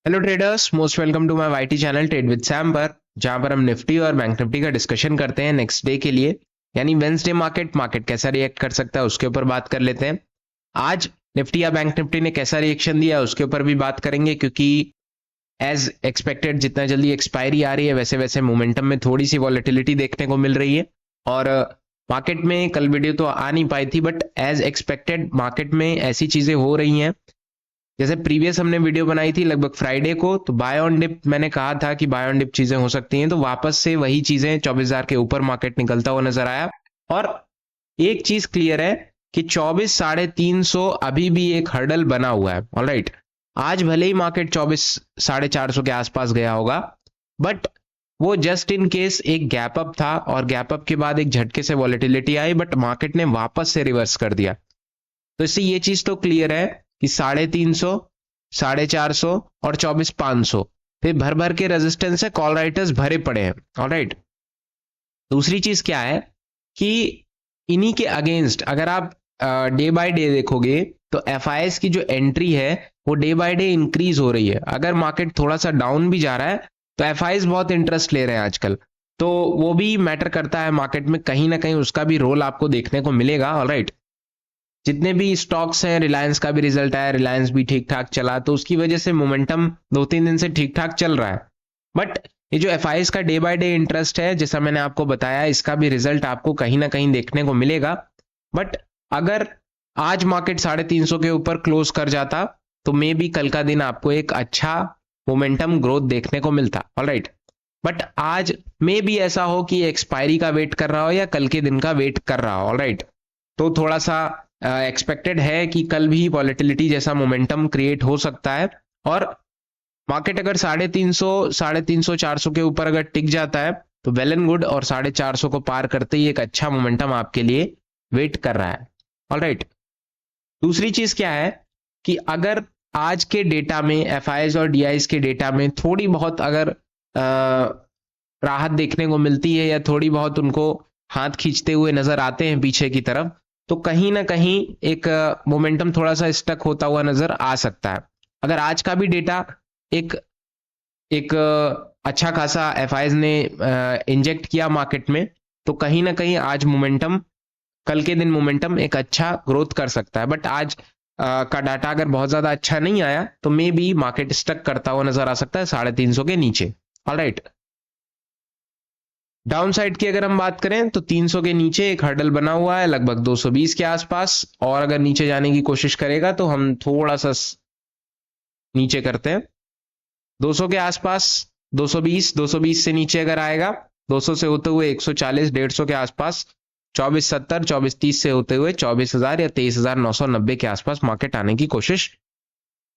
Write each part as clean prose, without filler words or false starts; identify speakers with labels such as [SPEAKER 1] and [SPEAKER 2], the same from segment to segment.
[SPEAKER 1] Hello traders, most welcome to my YT channel trade with Sam पर, जहां पर हम निफ्टी और बैंक निफ्टी का डिस्कशन करते हैं नेक्स्ट डे के लिए, यानी वेंसडे मार्केट कैसा रिएक्ट कर सकता है उसके ऊपर बात कर लेते हैं। आज निफ्टी या बैंक निफ्टी ने कैसा रिएक्शन दिया उसके ऊपर भी बात करेंगे, क्योंकि एज एक्सपेक्टेड जितना जल्दी एक्सपायरी आ रही है वैसे वैसे मोमेंटम में थोड़ी सी वॉलेटिलिटी देखने को मिल रही है। और मार्केट में कल वीडियो तो आ नहीं पाई थी, बट एज एक्सपेक्टेड मार्केट में ऐसी चीजें हो रही हैं। जैसे प्रीवियस हमने वीडियो बनाई थी लगभग फ्राइडे को, तो बाय ऑन डिप मैंने कहा था कि बाय ऑन डिप चीजें हो सकती हैं, तो वापस से वही चीजें 24,000 के ऊपर मार्केट निकलता हुआ नजर आया। और एक चीज क्लियर है कि 24,350 अभी भी एक हर्डल बना हुआ है। ऑलराइट, आज भले ही मार्केट 24,450 के आसपास गया होगा, बट वो जस्ट इन केस एक गैप अप था, और गैप अप के बाद एक झटके से वॉलेटिलिटी आई, बट मार्केट ने वापस से रिवर्स कर दिया। तो इससे ये चीज तो क्लियर है कि 350, 450 और 24,500 फिर भर भर के रेजिस्टेंस है, कॉल राइटर्स भरे पड़े हैं। ऑलराइट, दूसरी चीज क्या है कि इन्हीं के अगेंस्ट अगर आप डे बाय डे देखोगे तो एफ की जो एंट्री है वो डे बाय डे इंक्रीज हो रही है। अगर मार्केट थोड़ा सा डाउन भी जा रहा है तो एफ बहुत इंटरेस्ट ले रहे हैं आजकल, तो वो भी मैटर करता है मार्केट में, कहीं ना कहीं उसका भी रोल आपको देखने को मिलेगा। ऑलराइट, जितने भी स्टॉक्स हैं, रिलायंस का भी रिजल्ट आया, रिलायंस भी ठीक ठाक चला, तो उसकी वजह से मोमेंटम 2-3 दिन से ठीक ठाक चल रहा है। बट ये जो एफ का डे बाय डे इंटरेस्ट है, जैसा मैंने आपको बताया, इसका भी रिजल्ट आपको कहीं ना कहीं देखने को मिलेगा। बट अगर आज मार्केट 350 के ऊपर क्लोज कर जाता तो मे बी कल का दिन आपको एक अच्छा मोमेंटम ग्रोथ देखने को मिलता। ऑलराइट, बट आज मे बी ऐसा हो कि एक्सपायरी का वेट कर रहा हो या कल के दिन का वेट कर रहा हो। ऑलराइट, तो थोड़ा सा एक्सपेक्टेड है कि कल भी वॉलेटिलिटी जैसा मोमेंटम क्रिएट हो सकता है। और मार्केट अगर 350, 400 के ऊपर अगर टिक जाता है तो वेल एंड गुड, और 450 को पार करते ही एक अच्छा मोमेंटम आपके लिए वेट कर रहा है। ऑलराइट, दूसरी चीज क्या है कि अगर आज के डेटा में एफ और डी के डेटा में थोड़ी बहुत अगर राहत देखने को मिलती है, या थोड़ी बहुत उनको हाथ खींचते हुए नजर आते हैं पीछे की तरफ, तो कहीं ना कहीं एक मोमेंटम थोड़ा सा स्टक होता हुआ नजर आ सकता है। अगर आज का भी डेटा एक एक अच्छा खासा एफ ने इंजेक्ट किया मार्केट में, तो कहीं ना कहीं आज मोमेंटम, कल के दिन मोमेंटम एक अच्छा ग्रोथ कर सकता है। बट आज का डाटा अगर बहुत ज्यादा अच्छा नहीं आया तो मे बी मार्केट स्टक करता हुआ नजर आ सकता है 350 के नीचे। ऑलराइट, डाउन साइड की अगर हम बात करें तो 300 के नीचे एक हर्डल बना हुआ है लगभग 220 के आसपास, और अगर नीचे जाने की कोशिश करेगा तो हम थोड़ा सा नीचे करते हैं 200 के आसपास, 220 से नीचे अगर आएगा, 200 से होते हुए 140, 150 के आसपास, 2470, 2430 से होते हुए 24,000 या 23,990 के आसपास मार्केट आने की कोशिश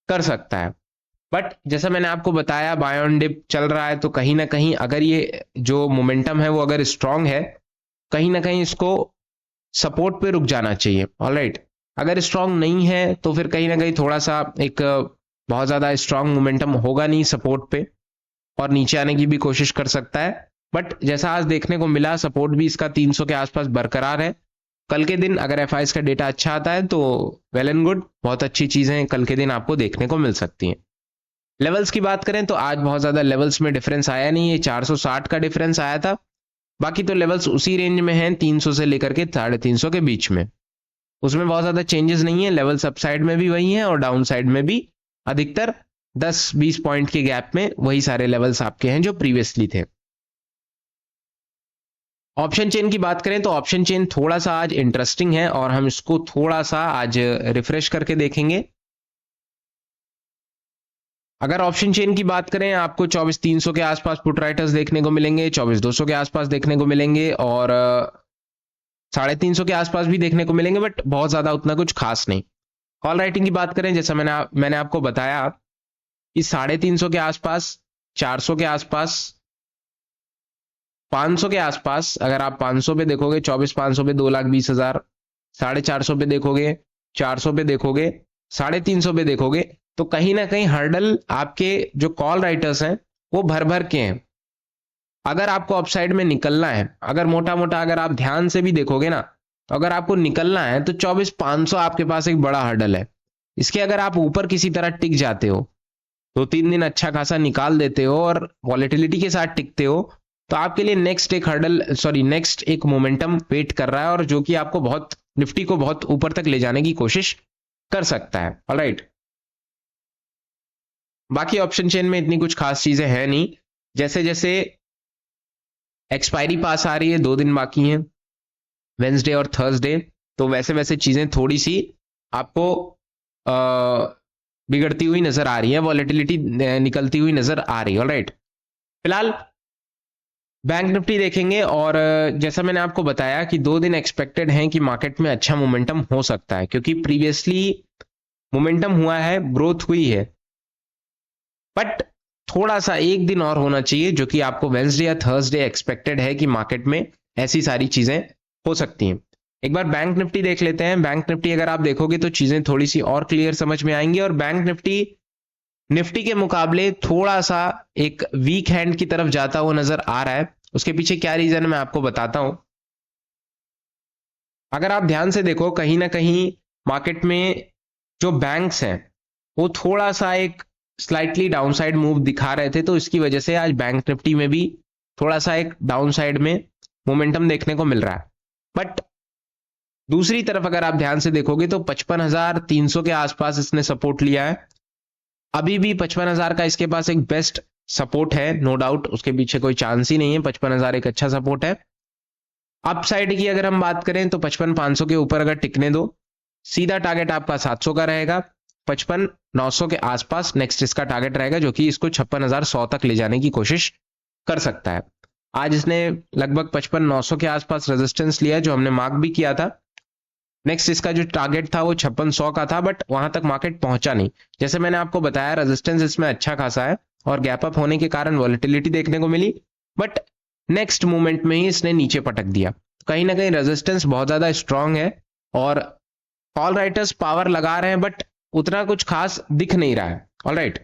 [SPEAKER 1] कर सकता है। बट जैसा मैंने आपको बताया, बाय ऑन डिप चल रहा है, तो कहीं ना कहीं अगर ये जो मोमेंटम है वो अगर स्ट्रांग है, कहीं ना कहीं इसको सपोर्ट पे रुक जाना चाहिए। ऑलराइट, अगर स्ट्रांग नहीं है तो फिर कहीं ना कहीं थोड़ा सा एक बहुत ज्यादा स्ट्रांग मोमेंटम होगा नहीं सपोर्ट पे, और नीचे आने की भी कोशिश कर सकता है। बट जैसा आज देखने को मिला, सपोर्ट भी इसका 300 के आसपास बरकरार है। कल के दिन अगर एफ का डेटा अच्छा आता है तो वेल एंड गुड, बहुत अच्छी चीजें कल के दिन आपको देखने को मिल सकती हैं। लेवल्स की बात करें तो आज बहुत ज्यादा लेवल्स में डिफरेंस आया नहीं है, 460 का डिफरेंस आया था। बाकी तो लेवल्स उसी रेंज में हैं, 300 से लेकर के 350 के बीच में, उसमें बहुत ज्यादा चेंजेस नहीं है। लेवल्स अप साइड में भी वही हैं और डाउन साइड में भी अधिकतर 10-20 पॉइंट के गैप में वही सारे लेवल्स आपके हैं जो प्रीवियसली थे। ऑप्शन चेन की बात करें तो ऑप्शन चेन थोड़ा सा आज इंटरेस्टिंग है, और हम इसको थोड़ा सा आज रिफ्रेश करके देखेंगे। अगर ऑप्शन चेन की बात करें, आपको 24,300 के आसपास पुट राइटर्स देखने को मिलेंगे, 24,200 के आसपास देखने को मिलेंगे, और 350 के आसपास भी देखने को मिलेंगे, बट बहुत ज्यादा उतना कुछ खास नहीं। कॉल राइटिंग की बात करें, जैसा मैंने आपको बताया कि 350 के आसपास, 400 के आसपास, 500 के आसपास, अगर आप 500 पे देखोगे, 24,500 पे 2,20,000, 450 पे देखोगे, 400 पे देखोगे, 350 पे देखोगे, तो कहीं ना कहीं हर्डल आपके जो कॉल राइटर्स हैं वो भर भर के हैं। अगर आपको अपसाइड में निकलना है, अगर मोटा मोटा अगर आप ध्यान से भी देखोगे ना, तो अगर आपको निकलना है तो 24,500 आपके पास एक बड़ा हर्डल है। इसके अगर आप ऊपर किसी तरह टिक जाते हो 2-3 दिन अच्छा खासा निकाल देते हो और वॉलेटिलिटी के साथ टिकते हो, तो आपके लिए नेक्स्ट एक मोमेंटम वेट कर रहा है, और जो कि आपको निफ्टी को बहुत ऊपर तक ले जाने की कोशिश कर सकता है। ऑलराइट, बाकी ऑप्शन चेन में इतनी कुछ खास चीजें हैं नहीं। जैसे जैसे एक्सपायरी पास आ रही है, 2 दिन बाकी हैं, वेंसडे और थर्सडे, तो वैसे वैसे चीजें थोड़ी सी आपको बिगड़ती हुई नजर आ रही है, वॉलेटिलिटी निकलती हुई नजर आ रही है। ऑलराइट, फिलहाल बैंक निफ्टी देखेंगे, और जैसा मैंने आपको बताया कि 2 दिन एक्सपेक्टेड हैं कि मार्केट में अच्छा मोमेंटम हो सकता है, क्योंकि प्रीवियसली मोमेंटम हुआ है, ग्रोथ हुई है, बट थोड़ा सा 1 दिन और होना चाहिए, जो कि आपको वेंसडे या थर्सडे एक्सपेक्टेड है कि मार्केट में ऐसी सारी चीजें हो सकती हैं। एक बार बैंक निफ्टी देख लेते हैं। बैंक निफ्टी अगर आप देखोगे तो चीजें थोड़ी सी और क्लियर समझ में आएंगी, और बैंक निफ्टी के मुकाबले थोड़ा सा एक वीक हैंड की तरफ जाता हुआ नजर आ रहा है। उसके पीछे क्या रीजन है मैं आपको बताता हूं। अगर आप ध्यान से देखो, कहीं ना कहीं मार्केट में जो बैंक्स हैं वो थोड़ा सा एक स्लाइटली डाउनसाइड मूव दिखा रहे थे, तो इसकी वजह से आज बैंक निफ्टी में भी थोड़ा सा एक डाउनसाइड में मोमेंटम देखने को मिल रहा है। बट दूसरी तरफ अगर आप ध्यान से देखोगे तो 55,300 के आसपास इसने सपोर्ट लिया है। अभी भी 55,000 का इसके पास एक बेस्ट सपोर्ट है, नो डाउट, उसके पीछे कोई चांस ही नहीं है। 55,000 एक अच्छा सपोर्ट है। अपसाइड की अगर हम बात करें तो 55,500 के ऊपर अगर टिकने दो, सीधा टारगेट आपका 700 का रहेगा। 55,900 के आसपास नेक्स्ट इसका टारगेट रहेगा, जो कि इसको 56,100 तक ले जाने की कोशिश कर सकता है। आज इसने लगभग 55,900 के आसपास रेजिस्टेंस लिया, जो हमने मार्क भी किया था। नेक्स्ट इसका जो टारगेट था वो 5600 का था, बट वहां तक मार्केट पहुंचा नहीं। जैसे मैंने आपको बताया, रेजिस्टेंस इसमें अच्छा खासा है, और गैप अप होने के कारण वॉलेटिलिटी देखने को मिली, बट नेक्स्ट मूवमेंट में ही इसने नीचे पटक दिया। कहीं ना कहीं रेजिस्टेंस बहुत ज्यादा स्ट्रांग है, और कॉल राइटर्स पावर लगा रहे हैं, बट उतना कुछ खास दिख नहीं रहा है। ऑलराइट,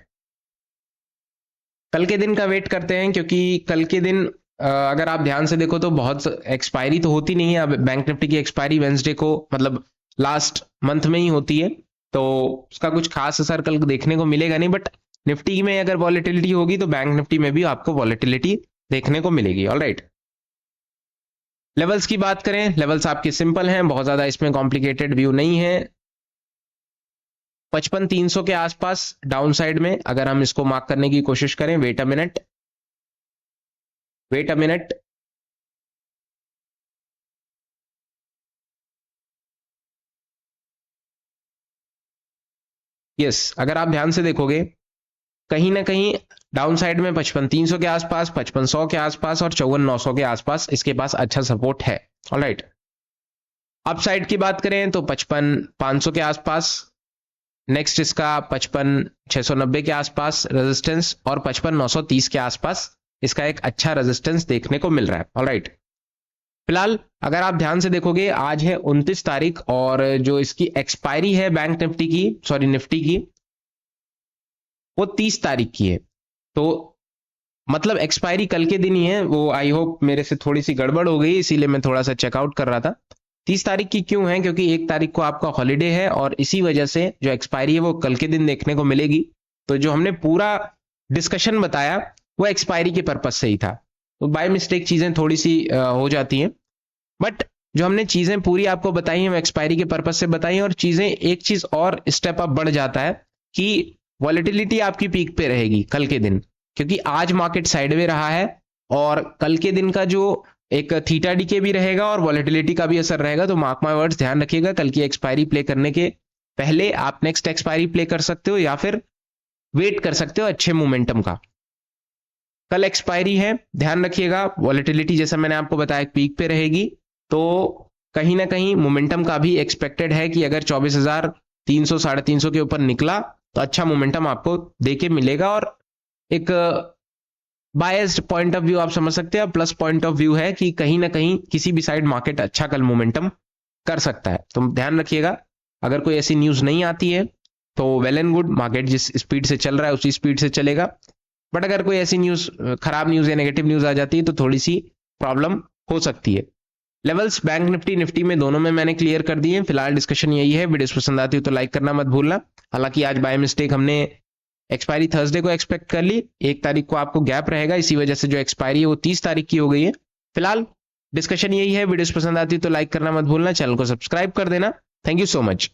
[SPEAKER 1] कल के दिन का वेट करते हैं, क्योंकि कल के दिन अगर आप ध्यान से देखो तो बहुत एक्सपायरी तो होती नहीं है। अब बैंक निफ्टी की एक्सपायरी वेंसडे को, मतलब लास्ट मंथ में ही होती है, तो उसका कुछ खास असर कल देखने को मिलेगा नहीं। बट निफ्टी में अगर वॉलेटिलिटी होगी तो बैंक निफ्टी में भी आपको वॉलेटिलिटी देखने को मिलेगी। ऑलराइट, लेवल्स की बात करें, लेवल्स आपके सिंपल हैं, बहुत ज्यादा इसमें कॉम्प्लिकेटेड व्यू नहीं है। 55,300 के आसपास डाउन साइड में अगर हम इसको मार्क करने की कोशिश करें, वेट अ मिनट, यस, अगर आप ध्यान से देखोगे कहीं ना कहीं डाउन साइड में 55,300 के आसपास, 5500 के आसपास और 54,900 के आसपास इसके पास अच्छा सपोर्ट है। ऑलराइट, अप साइड की बात करें तो 55,500 के आसपास, नेक्स्ट इसका 55,690 के आसपास रेजिस्टेंस, और 55,930 के आसपास इसका एक अच्छा रेजिस्टेंस देखने को मिल रहा है। ऑलराइट, फिलहाल अगर आप ध्यान से देखोगे, आज है 29 तारीख, और जो इसकी एक्सपायरी है बैंक निफ्टी की वो 30 तारीख की है। तो मतलब एक्सपायरी कल के दिन ही है वो। आई होप मेरे से थोड़ी सी गड़बड़ हो गई, इसीलिए मैं थोड़ा सा चेकआउट कर रहा था। 30 तारीख की क्यों है? क्योंकि 1 तारीख को आपका हॉलीडे है, और इसी वजह से जो एक्सपायरी है वो कल के दिन देखने को मिलेगी। तो जो हमने पूरा डिस्कशन बताया वो एक्सपायरी के पर्पज से ही था, तो बाय मिस्टेक चीजें थोड़ी सी हो जाती हैं। बट जो हमने चीजें पूरी आपको बताई हैं वो एक्सपायरी के पर्पज से बताई हैं, और चीजें एक चीज और स्टेप अप बढ़ जाता है कि वॉलेटिलिटी आपकी पीक पे रहेगी कल के दिन, क्योंकि आज मार्केट साइडवे रहा है, और कल के दिन का जो एक थीटा डी के भी रहेगा और वॉलेटिलिटी का भी असर रहेगा। तो मार्क माय वर्ड्स, ध्यान रखिएगा, कल की एक्सपायरी प्ले करने के पहले आप नेक्स्ट एक्सपायरी प्ले कर सकते हो, या फिर वेट कर सकते हो अच्छे मोमेंटम का। कल एक्सपायरी है, ध्यान रखिएगा, वॉलेटिलिटी जैसा मैंने आपको बताया पीक पे रहेगी, तो कहीं ना कहीं मोमेंटम का भी एक्सपेक्टेड है कि अगर 24,300 350 के ऊपर निकला तो अच्छा मोमेंटम आपको देके मिलेगा। और एक बायस्ड पॉइंट ऑफ व्यू आप समझ सकते हैं, प्लस पॉइंट ऑफ व्यू है कि कहीं ना कहीं किसी भी साइड मार्केट अच्छा कल मोमेंटम कर सकता है। तो ध्यान रखिएगा, अगर कोई ऐसी न्यूज नहीं आती है तो वेल एंड गुड, मार्केट जिस स्पीड से चल रहा है उसी स्पीड से चलेगा। बट अगर कोई ऐसी न्यूज, खराब न्यूज या नेगेटिव न्यूज आ जाती है तो थोड़ी सी प्रॉब्लम हो सकती है। लेवल्स बैंक निफ्टी में दोनों में मैंने क्लियर कर दिए। फिलहाल डिस्कशन यही है, वीडियोस पसंद आती हो तो लाइक करना मत भूलना। हालांकि आज बाय मिस्टेक हमने एक्सपायरी थर्सडे को एक्सपेक्ट कर ली, 1 तारीख को आपको गैप रहेगा, इसी वजह से जो एक्सपायरी है वो 30 तारीख की हो गई है। फिलहाल डिस्कशन यही है। वीडियोस पसंद आती है तो लाइक करना मत भूलना, चैनल को सब्सक्राइब कर देना। Thank you so much.